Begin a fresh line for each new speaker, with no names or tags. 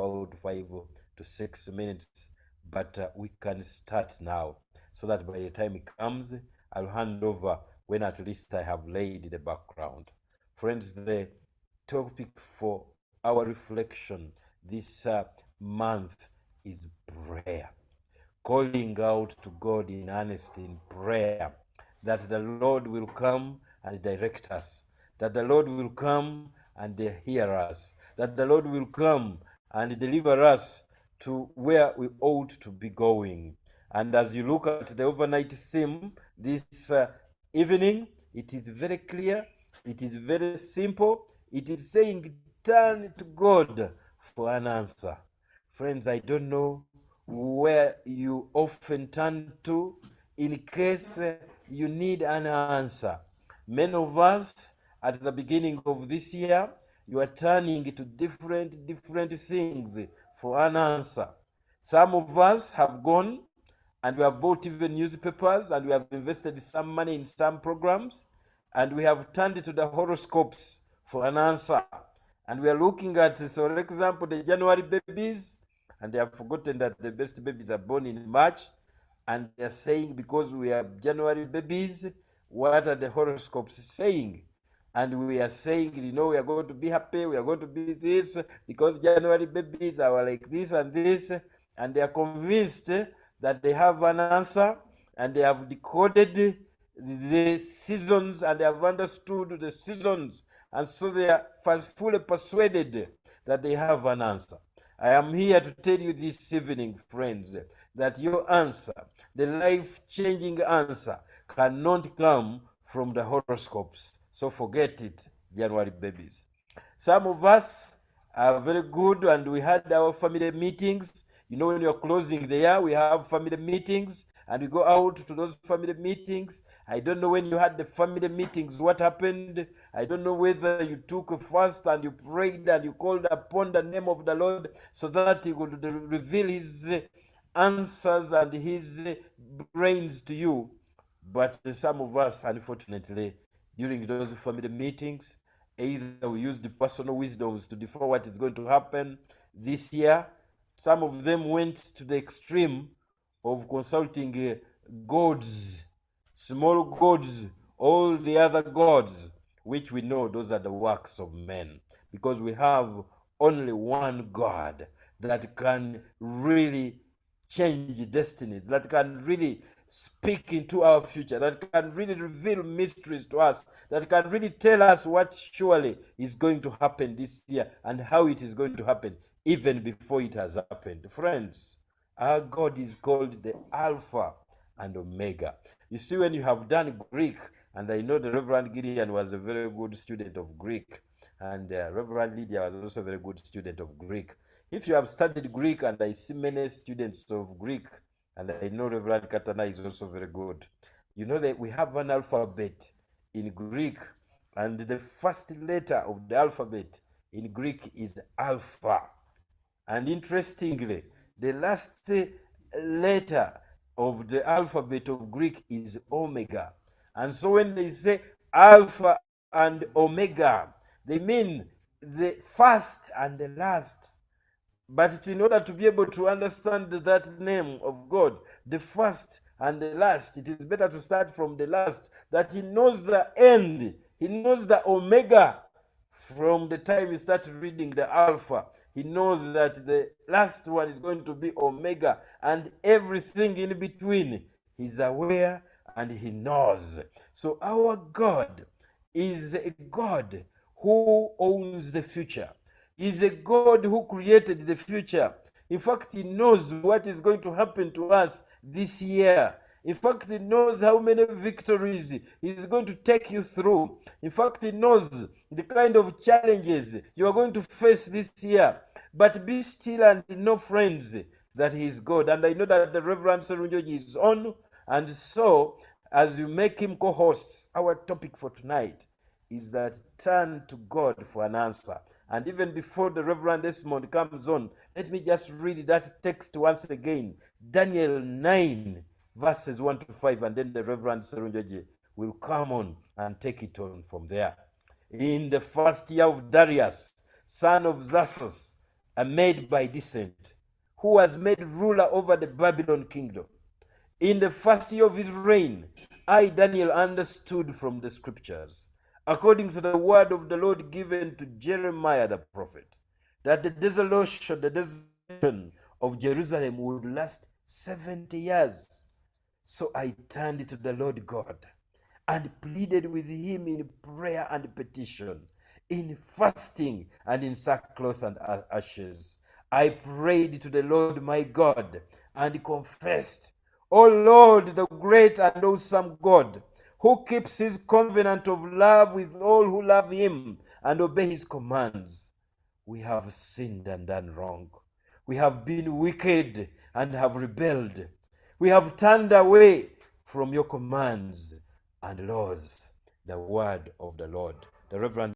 about 5 to 6 minutes, but we can start now so that by the time it comes, I'll hand over when at least I have laid the background. Friends, the topic for our reflection this month is prayer. Calling out to God in earnest in prayer, that the Lord will come and direct us, that the Lord will come and hear us, that the Lord will come and deliver us to where we ought to be going. And as you look at the overnight theme this evening, it is very clear, it is very simple. It is saying, turn to God for an answer. Friends, I don't know where you often turn to in case you need an answer. Many of us at the beginning of this year, you are turning to different things for an answer. Some of us have gone and we have bought even newspapers and we have invested some money in some programs, and we have turned to the horoscopes for an answer. And we are looking at, for example, the January babies, and they have forgotten that the best babies are born in March, and they are saying, because we are January babies, what are the horoscopes saying? And we are saying, we are going to be happy, we are going to be this, because January babies are like this and this, and they are convinced that they have an answer, and they have decoded the seasons, and they have understood the seasons, and so they are fully persuaded that they have an answer. I am here to tell you this evening, friends, that your answer, the life-changing answer, cannot come from the horoscopes. So forget it, January babies. Some of us are very good, and we had our family meetings. When you're closing the year, we have family meetings, and we go out to those family meetings. I don't know when you had the family meetings, what happened. I don't know whether you took a fast and you prayed and you called upon the name of the Lord so that he would reveal his answers and his brains to you. But some of us, unfortunately, during those family meetings, either we used the personal wisdoms to defer what is going to happen this year. Some of them went to the extreme of consulting gods, small gods, all the other gods, which we know those are the works of men, because we have only one God that can really change destinies, that can really speak into our future, that can really reveal mysteries to us, that can really tell us what surely is going to happen this year and how it is going to happen even before it has happened. Friends, our God is called the Alpha and Omega. You see, when you have done Greek, and I know the Reverend Gideon was a very good student of Greek, and Reverend Lydia was also a very good student of Greek. If you have studied Greek, and I see many students of Greek, and I know Reverend Katana is also very good, you know that we have an alphabet in Greek, and the first letter of the alphabet in Greek is Alpha. And interestingly, the last letter of the alphabet of Greek is Omega. And so when they say Alpha and Omega, they mean the first and the last. But in order to be able to understand that name of God, the first and the last, it is better to start from the last, that he knows the end. He knows the Omega. From the time you start reading the Alpha, he knows that the last one is going to be Omega, and everything in between he's aware and he knows. So our God is a God who owns the future. He's a God who created the future. In fact, he knows what is going to happen to us this year. In fact, he knows how many victories he's going to take you through. In fact, he knows the kind of challenges you are going to face this year. But be still and know, friends, that he is God. And I know that the Reverend Serunjoji is on. And so, as you make him co-hosts, our topic for tonight is that turn to God for an answer. And even before the Reverend Desmond comes on, let me just read that text once again. Daniel 9, verses 1 to 5, and then the Reverend Serunjoji will come on and take it on from there. In the first year of Darius, son of Xerxes, made by descent, who was made ruler over the Babylon kingdom. In the first year of his reign, I, Daniel, understood from the scriptures, according to the word of the Lord given to Jeremiah the prophet, that the desolation of Jerusalem would last 70 years. So I turned to the Lord God and pleaded with him in prayer and petition, in fasting and in sackcloth and ashes. I prayed to the Lord my God and confessed, O Lord, the great and awesome God, who keeps his covenant of love with all who love him and obey his commands. We have sinned and done wrong. We have been wicked and have rebelled. We have turned away from your commands and laws. The word of the Lord. The Reverend